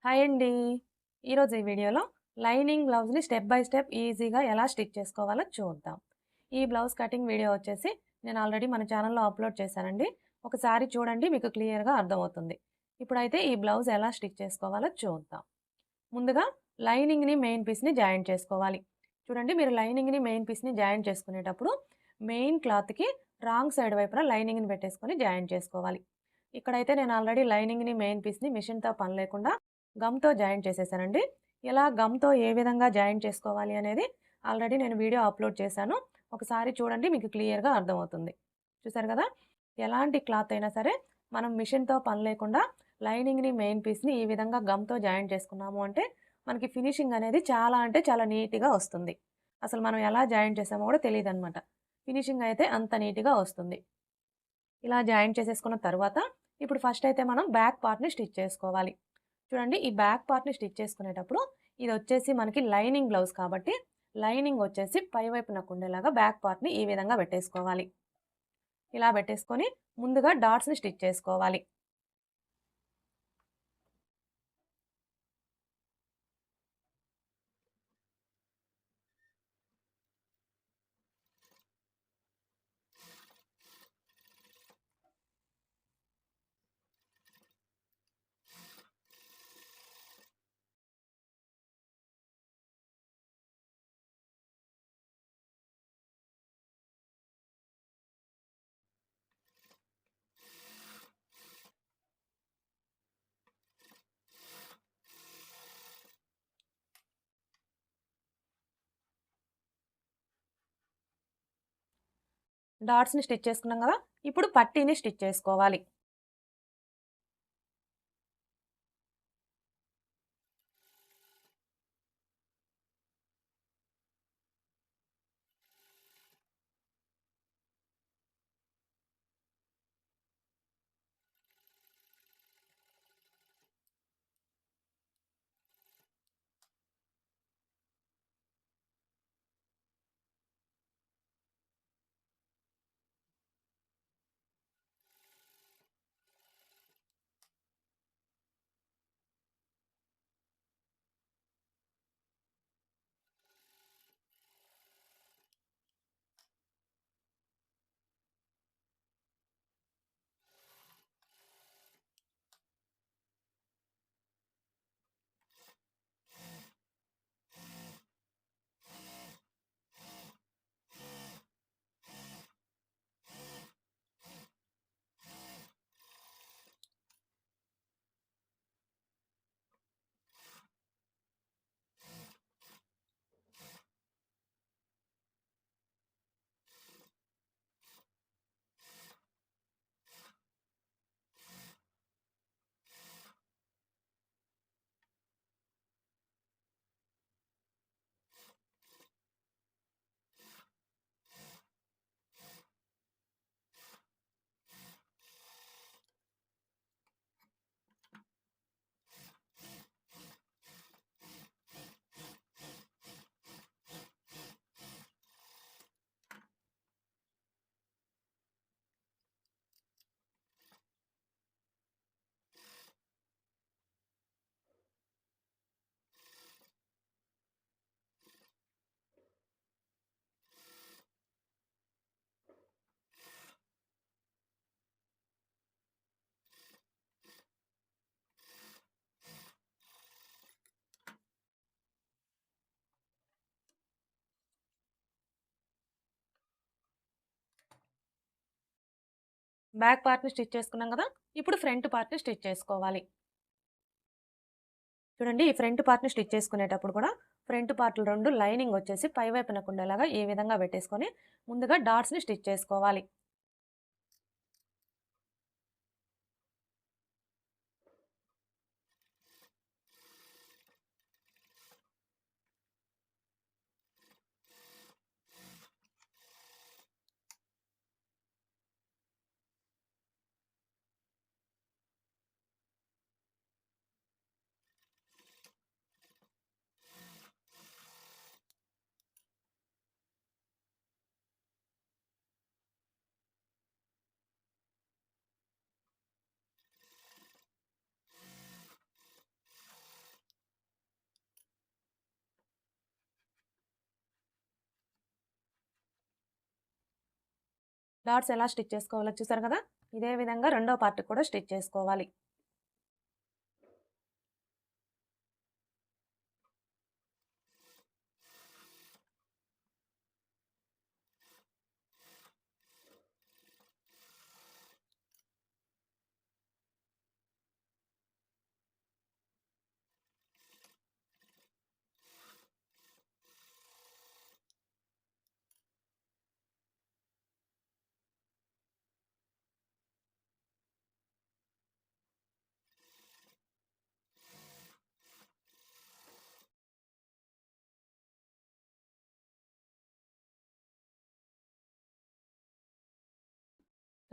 Hi అండి. ఈరోజు ఈ వీడియోలో లైనింగ్ బ్లౌజ్‌ని స్టెప్ బై స్టెప్ ఈజీగా ఎలా స్టిచ్ చేసుకోవాలో చూద్దాం. ఈ బ్లౌజ్ కటింగ్ వీడియో వచ్చేసి నేను ఆల్రెడీ మన ఛానల్‌లో అప్‌లోడ్ చేశానండి. ఒకసారి చూడండి, మీకు క్లియర్‌గా అర్థమవుతుంది. ఇప్పుడైతే ఈ బ్లౌజ్ ఎలా స్టిచ్ చేసుకోవాలో చూద్దాం. ముందుగా లైనింగ్‌ని, మెయిన్ పీస్‌ని జాయింట్ చేసుకోవాలి. చూడండి, మీరు లైనింగ్‌ని, మెయిన్ పీస్‌ని జాయింట్ చేసుకునేటప్పుడు మెయిన్ క్లాత్‌కి రాంగ్ సైడ్ వైపున లైనింగ్‌ని పెట్టేసుకొని జాయింట్ చేసుకోవాలి. ఇక్కడైతే నేను ఆల్రెడీ లైనింగ్‌ని, మెయిన్ పీస్‌ని మిషన్‌తో పని లేకుండా గమ్‌తో జాయింట్ చేసేసానండి. ఇలా గమ్‌తో ఏ విధంగా జాయింట్ చేసుకోవాలి అనేది ఆల్రెడీ నేను వీడియో అప్‌లోడ్ చేశాను. ఒకసారి చూడండి, మీకు క్లియర్‌గా అర్థమవుతుంది. చూసారు కదా! ఎలాంటి క్లాత్ అయినా సరే మనం మిషన్‌తో పని లేకుండా లైనింగ్‌ని, మెయిన్ పీస్‌ని ఈ విధంగా గమ్‌తో జాయింట్ చేసుకున్నాము అంటే మనకి ఫినిషింగ్ అనేది చాలా అంటే చాలా నీట్‌గా వస్తుంది. అసలు మనం ఎలా జాయింట్ చేసామో కూడా తెలీదనమాట. ఫినిషింగ్ అయితే అంత నీట్‌గా వస్తుంది. ఇలా జాయింట్ చేసేసుకున్న తర్వాత ఇప్పుడు ఫస్ట్ అయితే మనం బ్యాక్ పార్ట్‌ని స్టిచ్ చేసుకోవాలి. చూడండి, ఈ బ్యాక్ పార్ట్‌ని స్టిచ్ చేసుకునేటప్పుడు ఇదొచ్చేసి మనకి లైనింగ్ బ్లౌజ్ కాబట్టి లైనింగ్ వచ్చేసి పై వైపునకు ఉండేలాగా బ్యాక్ పార్ట్‌ని ఈ విధంగా పెట్టేసుకోవాలి. ఇలా పెట్టేసుకొని ముందుగా డాట్స్‌ని స్టిచ్ చేసుకోవాలి. డాట్స్‌ని స్టిచ్ చేసుకున్నాం కదా! ఇప్పుడు పట్టీని స్టిచ్ చేసుకోవాలి. బ్యాక్ పార్ట్‌ని స్టిచ్ చేసుకున్నాం కదా! ఇప్పుడు ఫ్రంట్ పార్ట్‌ని స్టిచ్ చేసుకోవాలి. చూడండి, ఈ ఫ్రంట్ పార్ట్‌ని స్టిచ్ చేసుకునేటప్పుడు కూడా ఫ్రంట్ పార్ట్‌లు 2 లైనింగ్ వచ్చేసి పై వైపునకు ఉండేలాగా ఈ విధంగా పెట్టేసుకొని ముందుగా డాట్స్‌ని స్టిచ్ చేసుకోవాలి. డాట్స్ ఎలా స్టిచ్ చేసుకోవాలో చూసారు కదా. ఇదే విధంగా రెండో పార్ట్ కూడా స్టిచ్ చేసుకోవాలి.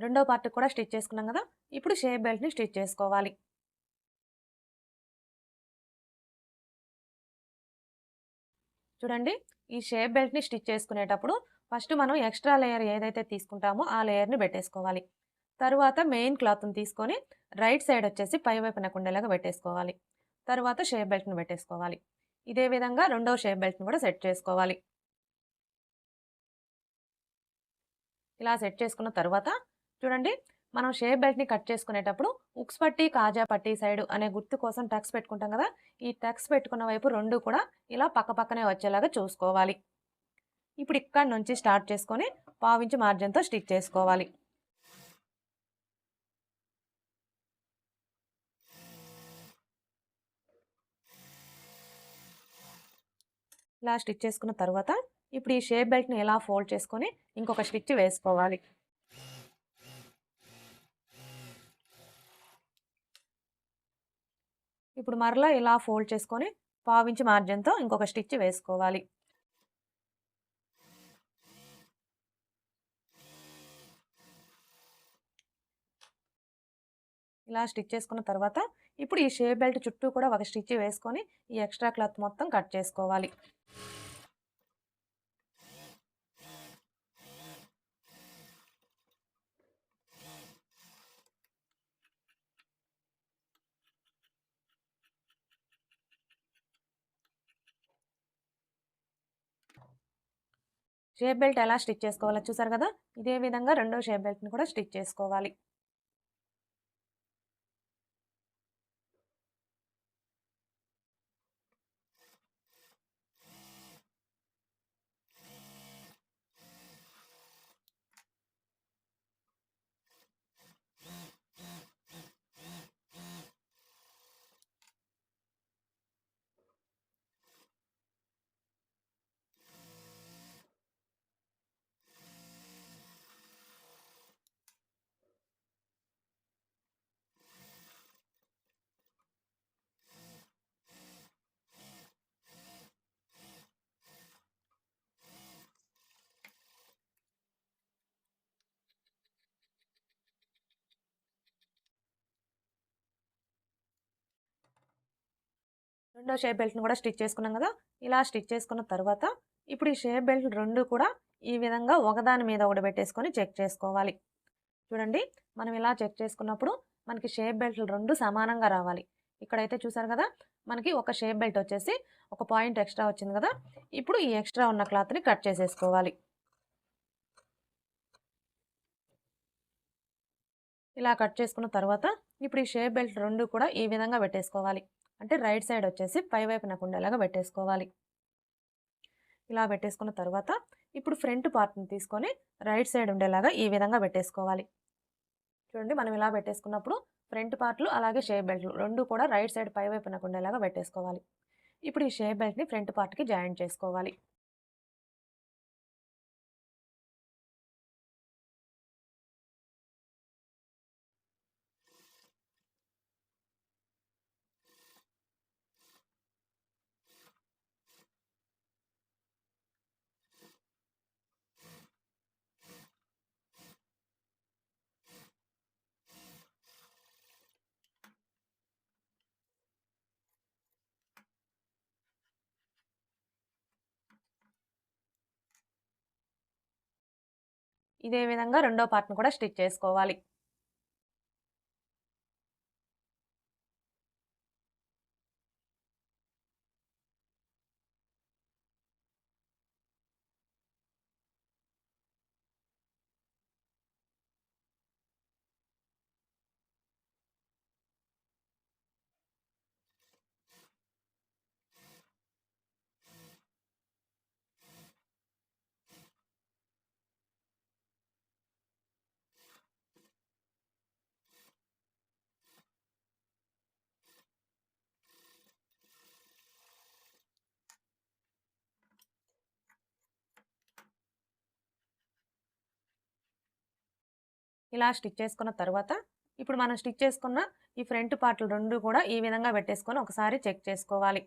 రెండో పార్ట్ కూడా స్టిచ్ చేసుకున్నాం కదా. ఇప్పుడు షేప్ బెల్ట్ని స్టిచ్ చేసుకోవాలి. చూడండి, ఈ షేప్ బెల్ట్ని స్టిచ్ చేసుకునేటప్పుడు ఫస్ట్ మనం ఎక్స్ట్రా లేయర్ ఏదైతే తీసుకుంటామో ఆ లేయర్ని పెట్టేసుకోవాలి. తరువాత మెయిన్ క్లాత్ని తీసుకొని రైట్ సైడ్ వచ్చేసి పై వైపున ఉండేలాగా పెట్టేసుకోవాలి. తరువాత షేప్ బెల్ట్ని పెట్టేసుకోవాలి. ఇదే విధంగా రెండో షేప్ బెల్ట్ని కూడా సెట్ చేసుకోవాలి. ఇలా సెట్ చేసుకున్న తర్వాత చూడండి, మనం షేప్ బెల్ట్ని కట్ చేసుకునేటప్పుడు ఉక్స్ పట్టి కాజా పట్టి సైడ్ అనే గుర్తు కోసం టక్స్ పెట్టుకుంటాం కదా. ఈ టక్స్ పెట్టుకున్న వైపు రెండు కూడా ఇలా పక్క పక్కనే వచ్చేలాగా చూసుకోవాలి. ఇప్పుడు ఇక్కడ నుంచి స్టార్ట్ చేసుకొని పావించి మార్జిన్తో స్టిచ్ చేసుకోవాలి. ఇలా స్టిచ్ చేసుకున్న తర్వాత ఇప్పుడు ఈ షేప్ బెల్ట్ని ఎలా ఫోల్డ్ చేసుకొని ఇంకొక స్టిచ్ వేసుకోవాలి. ఇప్పుడు మరలా ఇలా ఫోల్డ్ చేసుకొని పావించి మార్జిన్తో ఇంకొక స్టిచ్ వేసుకోవాలి. ఇలా స్టిచ్ చేసుకున్న తర్వాత ఇప్పుడు ఈ షేప్ బెల్ట్ చుట్టూ కూడా ఒక స్టిచ్ వేసుకొని ఈ ఎక్స్ట్రా క్లాత్ మొత్తం కట్ చేసుకోవాలి. షేప్ బెల్ట్ ఎలా స్టిచ్ చేసుకోవాలో చూసారు కదా. ఇదే విధంగా రెండో షేప్ బెల్ట్ని కూడా స్టిచ్ చేసుకోవాలి. రెండో షేప్ బెల్ట్ని కూడా స్టిచ్ చేసుకున్నాం కదా. ఇలా స్టిచ్ చేసుకున్న తర్వాత ఇప్పుడు ఈ షేప్ బెల్ట్ రెండు కూడా ఈ విధంగా ఒకదాని మీద ఒకటి పెట్టేసుకొని చెక్ చేసుకోవాలి. చూడండి, మనం ఇలా చెక్ చేసుకున్నప్పుడు మనకి షేప్ బెల్ట్లు రెండు సమానంగా రావాలి. ఇక్కడైతే చూసారు కదా, మనకి ఒక షేప్ బెల్ట్ వచ్చేసి ఒక పాయింట్ ఎక్స్ట్రా వచ్చింది కదా. ఇప్పుడు ఈ ఎక్స్ట్రా ఉన్న క్లాత్ని కట్ చేసేసుకోవాలి. ఇలా కట్ చేసుకున్న తర్వాత ఇప్పుడు ఈ షేప్ బెల్ట్ రెండు కూడా ఈ విధంగా పెట్టేసుకోవాలి. అంటే రైట్ సైడ్ వచ్చేసి పై వైపు నాకు ఉండేలాగా పెట్టేసుకోవాలి. ఇలా పెట్టేసుకున్న తర్వాత ఇప్పుడు ఫ్రంట్ పార్ట్ని తీసుకొని రైట్ సైడ్ ఉండేలాగా ఈ విధంగా పెట్టేసుకోవాలి. చూడండి, మనం ఇలా పెట్టేసుకున్నప్పుడు ఫ్రంట్ పార్ట్లు అలాగే షేప్ బెల్ట్లు రెండు కూడా రైట్ సైడ్ పై వైపు నాకు ఉండేలాగా పెట్టేసుకోవాలి. ఇప్పుడు ఈ షేప్ బెల్ట్ని ఫ్రంట్ పార్ట్కి జాయిన్ చేసుకోవాలి. ఇదే విధంగా రెండో పార్ట్ను కూడా స్టిచ్ చేసుకోవాలి. ఇలా స్టిచ్ చేసుకున్న తర్వాత ఇప్పుడు మనం స్టిచ్ చేసుకున్న ఈ ఫ్రంట్ పార్ట్లు 2 కూడా ఈ విధంగా పెట్టేసుకొని ఒకసారి చెక్ చేసుకోవాలి.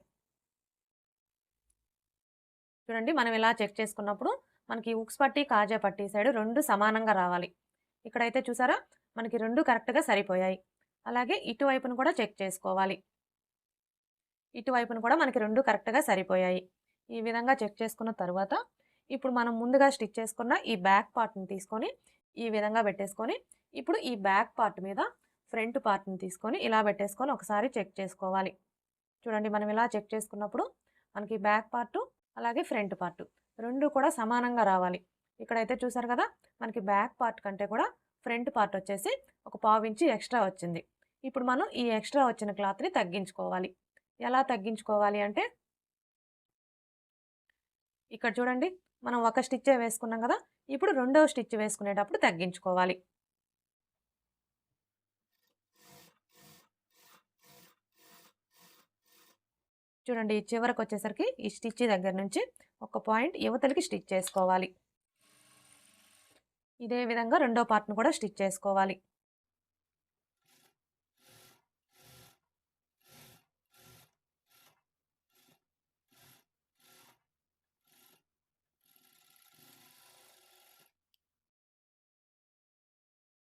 చూడండి మనం ఇలా చెక్ చేసుకున్నప్పుడు మనకి ఉక్స్ పట్టి, కాజా పట్టి సైడ్ 2 సమానంగా రావాలి. ఇక్కడైతే చూసారా మనకి 2 కరెక్ట్‌గా సరిపోయాయి. అలాగే ఇటువైపును కూడా చెక్ చేసుకోవాలి. ఇటువైపును కూడా మనకి 2 కరెక్ట్‌గా సరిపోయాయి. ఈ విధంగా చెక్ చేసుకున్న తరువాత ఇప్పుడు మనం ముందుగా స్టిచ్ చేసుకున్న ఈ బ్యాక్ పార్ట్‌ని తీసుకొని ఈ విధంగా పెట్టేసుకొని ఇప్పుడు ఈ బ్యాక్ పార్ట్ మీద ఫ్రంట్ పార్ట్‌ని తీసుకొని ఇలా పెట్టేసుకొని ఒకసారి చెక్ చేసుకోవాలి. చూడండి మనం ఇలా చెక్ చేసుకున్నప్పుడు మనకి బ్యాక్ పార్టు అలాగే ఫ్రంట్ పార్టు 2 కూడా సమానంగా రావాలి. ఇక్కడైతే చూసారు కదా మనకి బ్యాక్ పార్ట్ కంటే కూడా ఫ్రంట్ పార్ట్ వచ్చేసి ఒక పావు ఇంచి ఎక్స్ట్రా వచ్చింది. ఇప్పుడు మనం ఈ ఎక్స్ట్రా వచ్చిన క్లాత్‌ని తగ్గించుకోవాలి. ఎలా తగ్గించుకోవాలి అంటే ఇక్కడ చూడండి మనం ఒక స్టిచ్చే వేసుకున్నాం కదా! ఇప్పుడు రెండవ స్టిచ్ వేసుకునేటప్పుడు తగ్గించుకోవాలి. చూడండి చివరకొచ్చేసరికి ఈ స్టిచ్ దగ్గర నుంచి ఒక పాయింట్ యువతలకి స్టిచ్ చేసుకోవాలి. ఇదే విధంగా రెండో పార్ట్‌ను కూడా స్టిచ్ చేసుకోవాలి.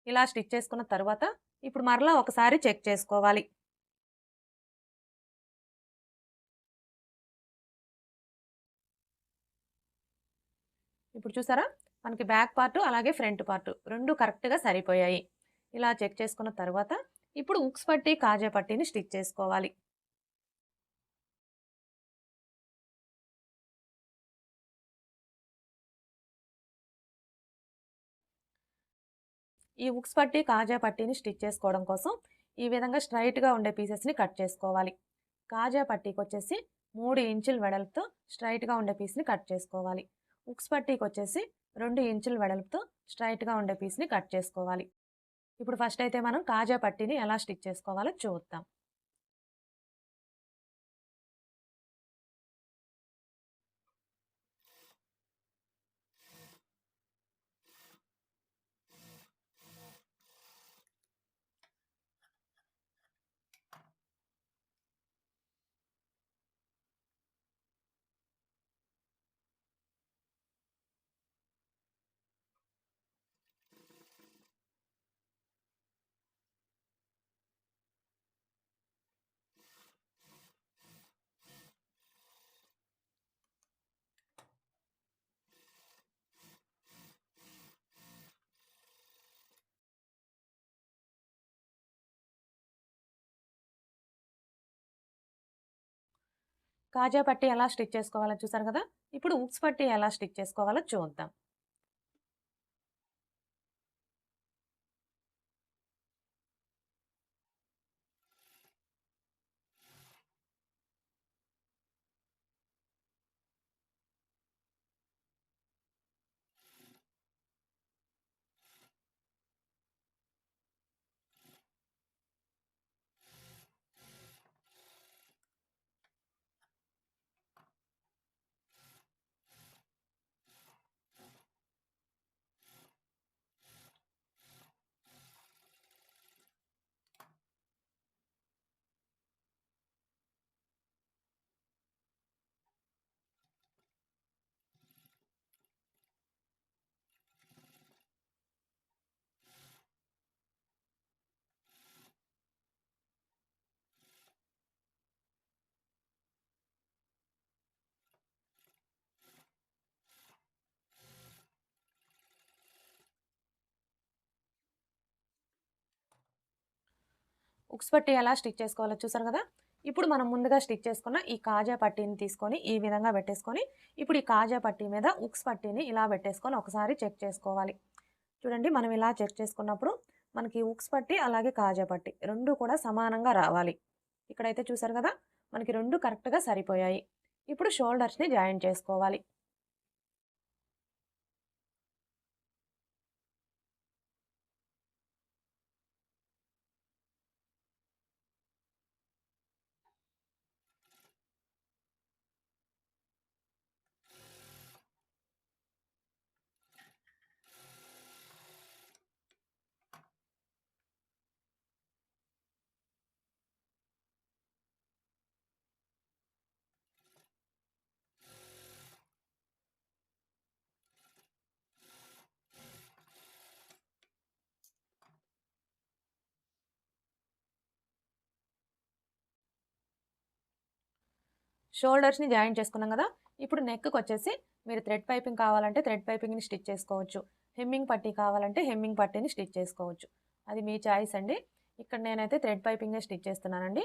ఇలా స్టిచ్ చేసుకున్న తరువాత ఇప్పుడు మరలా ఒకసారి చెక్ చేసుకోవాలి. ఇప్పుడు చూసారా మనకి బ్యాక్ పార్ట్ అలాగే ఫ్రంట్ పార్ట్ 2 కరెక్ట్‌గా సరిపోయాయి. ఇలా చెక్ చేసుకున్న తరువాత ఇప్పుడు ఉక్స్ పట్టి, కాజా పట్టీని స్టిచ్ చేసుకోవాలి. ఈ ఉక్స్ పట్టి, కాజా పట్టీని స్టిచ్ చేసుకోవడం కోసం ఈ విధంగా స్ట్రెయిట్‌గా ఉండే పీసెస్‌ని కట్ చేసుకోవాలి. కాజా పట్టీకొచ్చేసి 3 ఇంచుల వెడల్పుతో స్ట్రెయిట్‌గా ఉండే పీస్‌ని కట్ చేసుకోవాలి. ఉక్స్ పట్టీకొచ్చేసి 2 ఇంచుల వెడల్పుతో స్ట్రెయిట్‌గా ఉండే పీస్‌ని కట్ చేసుకోవాలి. ఇప్పుడు ఫస్ట్ అయితే మనం కాజా పట్టీని ఎలా స్టిచ్ చేసుకోవాలో చూద్దాం. కాజా పట్టీ ఎలా స్టిచ్ చేసుకోవాలో చూసారు కదా! ఇప్పుడు ఉక్స్ పట్టీ ఎలా స్టిచ్ చేసుకోవాలో చూద్దాం. ఉక్స్ పట్టీ ఎలా స్టిచ్ చేసుకోవాలో చూసారు కదా! ఇప్పుడు మనం ముందుగా స్టిచ్ చేసుకున్న ఈ కాజా పట్టీని తీసుకొని ఈ విధంగా పెట్టేసుకొని ఇప్పుడు ఈ కాజా పట్టీ మీద ఉక్స్ పట్టీని ఇలా పెట్టేసుకొని ఒకసారి చెక్ చేసుకోవాలి. చూడండి మనం ఇలా చెక్ చేసుకున్నప్పుడు మనకి ఉక్స్ పట్టీ అలాగే కాజా పట్టీ 2 కూడా సమానంగా రావాలి. ఇక్కడైతే చూసారు కదా! మనకి 2 కరెక్ట్‌గా సరిపోయాయి. ఇప్పుడు షోల్డర్స్‌ని జాయిన్ చేసుకోవాలి. షోల్డర్స్ని జాయిన్ చేసుకున్నాం కదా. ఇప్పుడు నెక్కి వచ్చేసి మీరు థ్రెడ్ పైపింగ్ కావాలంటే థ్రెడ్ పైపింగ్ని స్టిచ్ చేసుకోవచ్చు, హెమ్మింగ్ పట్టీ కావాలంటే హెమ్మింగ్ పట్టీని స్టిచ్ చేసుకోవచ్చు. అది మీ చాయిస్ అండి. ఇక్కడ నేనైతే థ్రెడ్ పైపింగే స్టిచ్ చేస్తున్నానండి.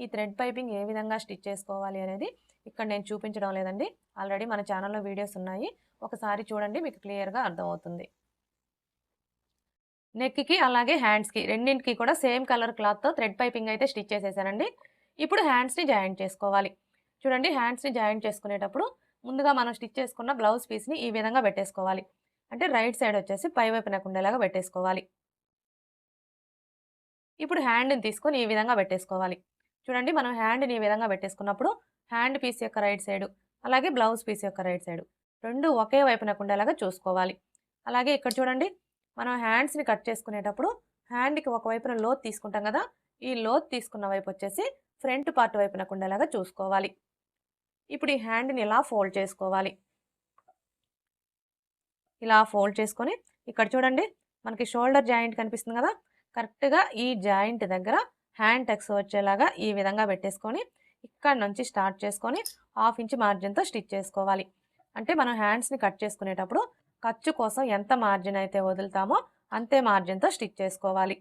ఈ థ్రెడ్ పైపింగ్ ఏ విధంగా స్టిచ్ చేసుకోవాలి అనేది ఇక్కడ నేను చూపించడం లేదండి. ఆల్రెడీ మన ఛానల్లో వీడియోస్ ఉన్నాయి, ఒకసారి చూడండి, మీకు క్లియర్గా అర్థమవుతుంది. నెక్కి అలాగే హ్యాండ్స్కి రెండింటికి కూడా సేమ్ కలర్ క్లాత్తో థ్రెడ్ పైపింగ్ అయితే స్టిచ్ చేసేసానండి. ఇప్పుడు హ్యాండ్స్ని జాయింట్ చేసుకోవాలి. చూడండి, హ్యాండ్స్ని జాయింట్ చేసుకునేటప్పుడు ముందుగా మనం స్టిచ్ చేసుకున్న బ్లౌజ్ పీస్ని ఈ విధంగా పెట్టేసుకోవాలి. అంటే రైట్ సైడ్ వచ్చేసి పై వైపున ఉండేలాగా పెట్టేసుకోవాలి. ఇప్పుడు హ్యాండ్ని తీసుకొని ఈ విధంగా పెట్టేసుకోవాలి. చూడండి, మనం హ్యాండ్ని ఈ విధంగా పెట్టేసుకున్నప్పుడు హ్యాండ్ పీస్ యొక్క రైట్ సైడు అలాగే బ్లౌజ్ పీస్ యొక్క రైట్ సైడు రెండు ఒకే వైపున ఉండేలాగా చూసుకోవాలి. అలాగే ఇక్కడ చూడండి, మనం హ్యాండ్స్ని కట్ చేసుకునేటప్పుడు హ్యాండ్కి ఒక వైపున లోత్ తీసుకుంటాం కదా, ఈ లోత్ తీసుకున్న వైపు వచ్చేసి ఫ్రంట్ పార్ట్ వైపున ఉండేలాగా చూసుకోవాలి. ఇప్పుడు ఈ హ్యాండ్ని ఇలా ఫోల్డ్ చేసుకోవాలి. ఇలా ఫోల్డ్ చేసుకొని ఇక్కడ చూడండి, మనకి షోల్డర్ జాయింట్ కనిపిస్తుంది కదా, కరెక్ట్గా ఈ జాయింట్ దగ్గర హ్యాండ్ టక్స్ వచ్చేలాగా ఈ విధంగా పెట్టేసుకొని ఇక్కడ నుంచి స్టార్ట్ చేసుకొని 1/2 ఇంచ్ మార్జిన్తో స్టిచ్ చేసుకోవాలి. అంటే మనం హ్యాండ్స్ని కట్ చేసుకునేటప్పుడు ఖర్చు కోసం ఎంత మార్జిన్ అయితే వదులుతామో అంతే మార్జిన్తో స్టిచ్ చేసుకోవాలి.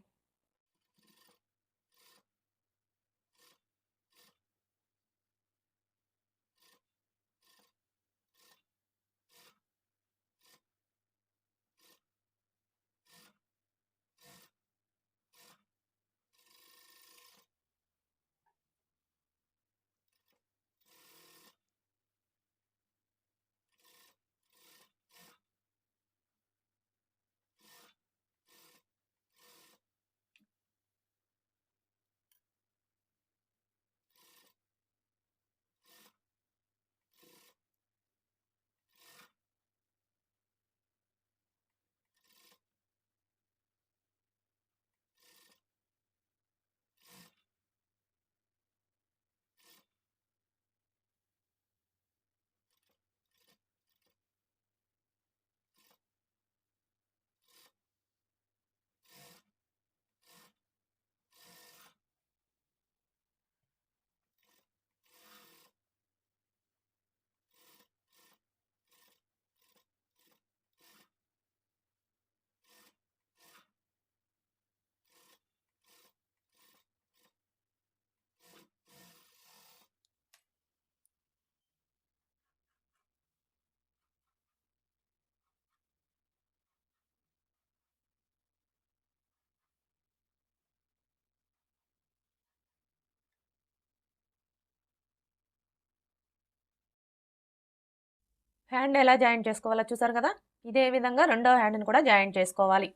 హ్యాండ్ ఎలా జాయింట్ చేసుకోవాలో చూసారు కదా, ఇదే విధంగా రెండో హ్యాండ్ని కూడా జాయింట్ చేసుకోవాలి.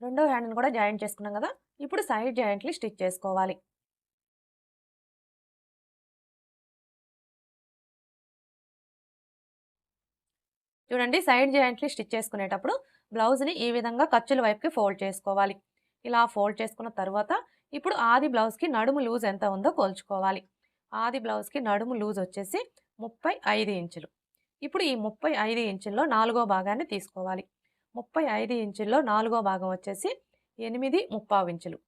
రెండో హ్యాండ్ని కూడా జాయింట్ చేసుకున్నాం కదా, ఇప్పుడు సైడ్ జాయింట్లు స్టిచ్ చేసుకోవాలి. చూడండి, సైడ్ జాయింట్లు స్టిచ్ చేసుకునేటప్పుడు బ్లౌజ్ని ఈ విధంగా ఖర్చుల వైపుకి ఫోల్డ్ చేసుకోవాలి. ఇలా ఫోల్డ్ చేసుకున్న తర్వాత ఇప్పుడు ఆది బ్లౌజ్కి నడుము లూజ్ ఎంత ఉందో కొలుచుకోవాలి. ఆది బ్లౌజ్‌కి నడుము లూజ్ వచ్చేసి 35 ఇంచులు. ఇప్పుడు ఈ 35 ఇంచుల్లో నాలుగో భాగాన్ని తీసుకోవాలి. 35 ఇంచుల్లో నాలుగో భాగం వచ్చేసి 8 ఇంచులు.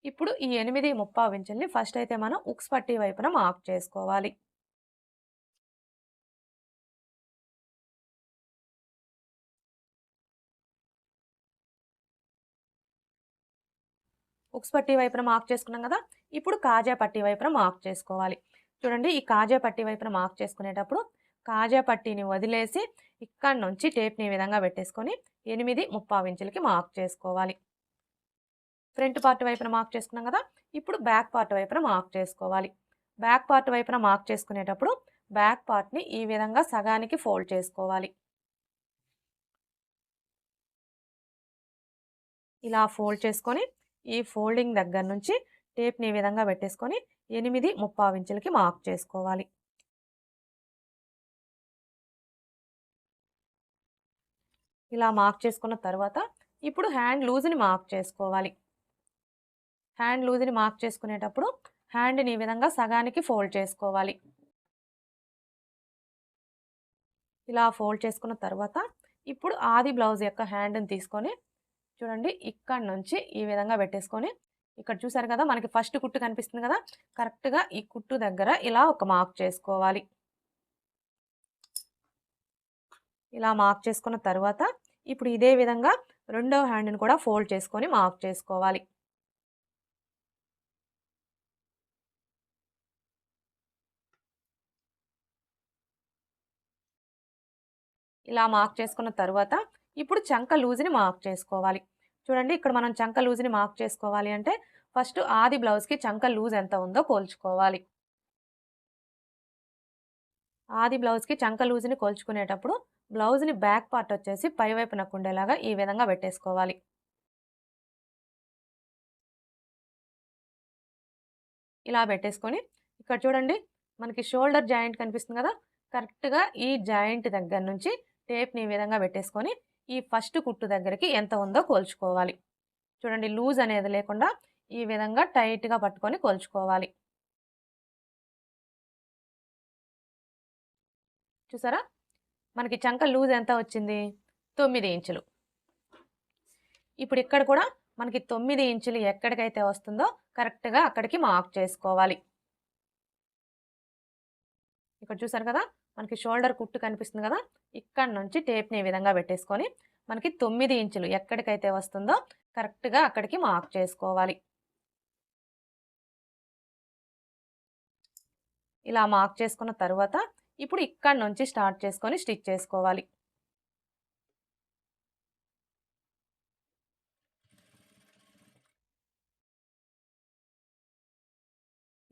ఇప్పుడు ఈ 8 ఇంచుల్ని ఫస్ట్ అయితే మనం ఉక్స్ పట్టీ వైపున మార్క్ చేసుకోవాలి. ఉక్స్ పట్టీ వైపున మార్క్ చేసుకున్నాం కదా! ఇప్పుడు కాజా పట్టీ వైపున మార్క్ చేసుకోవాలి. చూడండి ఈ కాజా పట్టీ వైపున మార్క్ చేసుకునేటప్పుడు కాజా పట్టీని వదిలేసి ఇక్కడి నుంచి టేప్‌ని ఈ విధంగా పెట్టేసుకొని 8 ఇంచులకి మార్క్ చేసుకోవాలి. ఫ్రంట్ పార్ట్ వైపున మార్క్ చేసుకున్నాం కదా! ఇప్పుడు బ్యాక్ పార్ట్ వైపున మార్క్ చేసుకోవాలి. బ్యాక్ పార్ట్ వైపున మార్క్ చేసుకునేటప్పుడు బ్యాక్ పార్ట్‌ని ఈ విధంగా సగానికి ఫోల్డ్ చేసుకోవాలి. ఇలా ఫోల్డ్ చేసుకొని ఈ ఫోల్డింగ్ దగ్గర నుంచి టేప్‌ని ఈ విధంగా పెట్టేసుకొని 8 ఇంచులకి మార్క్ చేసుకోవాలి. ఇలా మార్క్ చేసుకున్న తర్వాత ఇప్పుడు హ్యాండ్ లూజ్‌ని మార్క్ చేసుకోవాలి. హ్యాండ్ లూజ్‌ని మార్క్ చేసుకునేటప్పుడు హ్యాండ్‌ని ఈ విధంగా సగానికి ఫోల్డ్ చేసుకోవాలి. ఇలా ఫోల్డ్ చేసుకున్న తర్వాత ఇప్పుడు ఆది బ్లౌజ్ యొక్క హ్యాండ్‌ని తీసుకొని చూడండి ఇక్కడి నుంచి ఈ విధంగా పెట్టేసుకొని ఇక్కడ చూసారు కదా! మనకి ఫస్ట్ కుట్టు కనిపిస్తుంది కదా! కరెక్ట్‌గా ఈ కుట్టు దగ్గర ఇలా ఒక మార్క్ చేసుకోవాలి. ఇలా మార్క్ చేసుకున్న తర్వాత ఇప్పుడు ఇదే విధంగా రెండో హ్యాండ్‌ని కూడా ఫోల్డ్ చేసుకొని మార్క్ చేసుకోవాలి. ఇలా మార్క్ చేసుకున్న తర్వాత ఇప్పుడు చంక లూజ్‌ని మార్క్ చేసుకోవాలి. చూడండి ఇక్కడ మనం చంక లూజ్‌ని మార్క్ చేసుకోవాలి అంటే ఫస్ట్ ఆది బ్లౌజ్‌కి చంక లూజ్ ఎంత ఉందో కొలుచుకోవాలి. ఆది బ్లౌజ్‌కి చంక లూజ్‌ని కొలుచుకునేటప్పుడు బ్లౌజ్‌ని బ్యాక్ పార్ట్ వచ్చేసి పై వైపునకు ఉండేలాగా ఈ విధంగా పెట్టేసుకోవాలి. ఇలా పెట్టేసుకొని ఇక్కడ చూడండి మనకి షోల్డర్ జాయింట్ కనిపిస్తుంది కదా! కరెక్ట్‌గా ఈ జాయింట్ దగ్గర నుంచి టేప్‌ని ఈ విధంగా పెట్టేసుకొని ఈ ఫస్ట్ కుట్టు దగ్గరికి ఎంత ఉందో కొలుచుకోవాలి. చూడండి లూజ్ అనేది లేకుండా ఈ విధంగా టైట్‌గా పట్టుకొని కొలుచుకోవాలి. చూసారా? మనకి చంక లూజ్ ఎంత వచ్చింది? 9 ఇంచులు. ఇప్పుడు ఇక్కడ కూడా మనకి 9 ఇంచులు ఎక్కడికైతే వస్తుందో కరెక్ట్‌గా అక్కడికి మార్క్ చేసుకోవాలి. ఇక్కడ చూసారు కదా! మనకి షోల్డర్ కుట్టు కనిపిస్తుంది కదా! ఇక్కడి నుంచి టేప్‌ని ఈ విధంగా పెట్టేసుకొని మనకి 9 ఇంచులు ఎక్కడికైతే వస్తుందో కరెక్ట్‌గా అక్కడికి మార్క్ చేసుకోవాలి. ఇలా మార్క్ చేసుకున్న తర్వాత ఇప్పుడు ఇక్కడి నుంచి స్టార్ట్ చేసుకొని స్టిచ్ చేసుకోవాలి.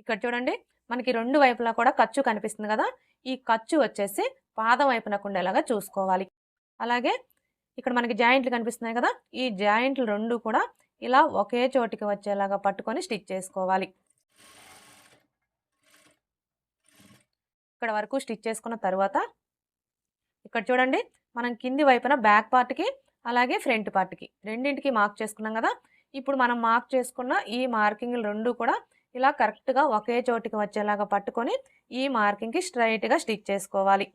ఇక్కడ చూడండి మనకి 2 వైపులా కూడా ఖర్చు కనిపిస్తుంది కదా! ఈ ఖర్చు వచ్చేసి పాదం వైపునకు ఉండేలాగా చూసుకోవాలి. అలాగే ఇక్కడ మనకి జాయింట్లు కనిపిస్తున్నాయి కదా! ఈ జాయింట్లు 2 కూడా ఇలా ఒకే చోటికి వచ్చేలాగా పట్టుకొని స్టిచ్ చేసుకోవాలి. ఇక్కడ వరకు స్టిచ్ చేసుకున్న తర్వాత ఇక్కడ చూడండి మనం కింది వైపున బ్యాక్ పార్ట్‌కి అలాగే ఫ్రంట్ పార్ట్‌కి రెండింటికి మార్క్ చేసుకున్నాం కదా! ఇప్పుడు మనం మార్క్ చేసుకున్న ఈ మార్కింగ్‌లు 2 కూడా ఇలా కరెక్ట్‌గా ఒకే చోటికి వచ్చేలాగా పట్టుకొని ఈ మార్కింగ్‌కి స్ట్రెయిట్‌గా స్టిచ్ చేసుకోవాలి.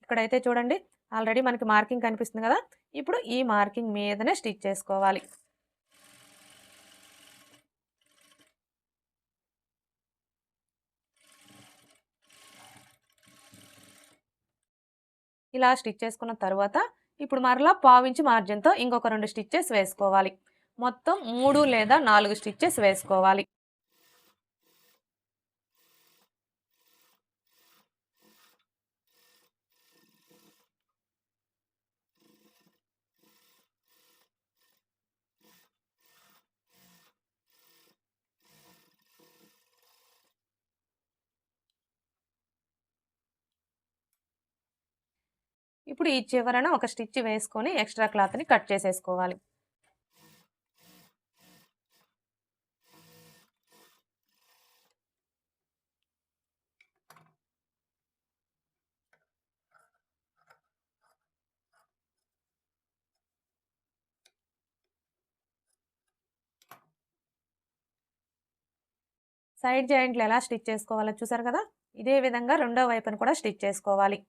ఇక్కడైతే చూడండి ఆల్రెడీ మనకి మార్కింగ్ కనిపిస్తుంది కదా! ఇప్పుడు ఈ మార్కింగ్ మీదనే స్టిచ్ చేసుకోవాలి. ఇలా స్టిచ్ చేసుకున్న తర్వాత ఇప్పుడు మరలా పావించి మార్జిన్‌తో ఇంకొక 2 స్టిచెస్ వేసుకోవాలి. మొత్తం 3 లేదా 4 స్టిచెస్ వేసుకోవాలి. ఇప్పుడు ఈ చివరన ఒక స్టిచ్ వేసుకొని ఎక్స్ట్రా క్లాత్‌ని కట్ చేసేసుకోవాలి. సైడ్ జాయింట్లు ఎలా స్టిచ్ చేసుకోవాలో చూసారు కదా, ఇదే విధంగా రెండో వైపును కూడా స్టిచ్ చేసుకోవాలి.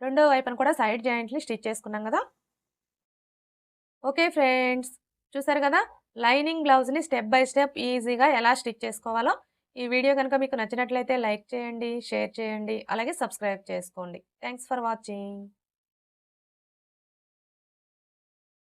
రెండో వైపున కూడా సైడ్ జాయింట్ని స్టిచ్ చేసుకున్నాం కదా. ఓకే ఫ్రెండ్స్, చూసారు కదా లైనింగ్ బ్లౌజ్ని స్టెప్ బై స్టెప్ ఈజీగా ఎలా స్టిచ్ చేసుకోవాలో. ఈ వీడియో కనుక మీకు నచ్చినట్లయితే లైక్ చేయండి, షేర్ చేయండి, అలాగే సబ్స్క్రైబ్ చేసుకోండి. Thanks for watching.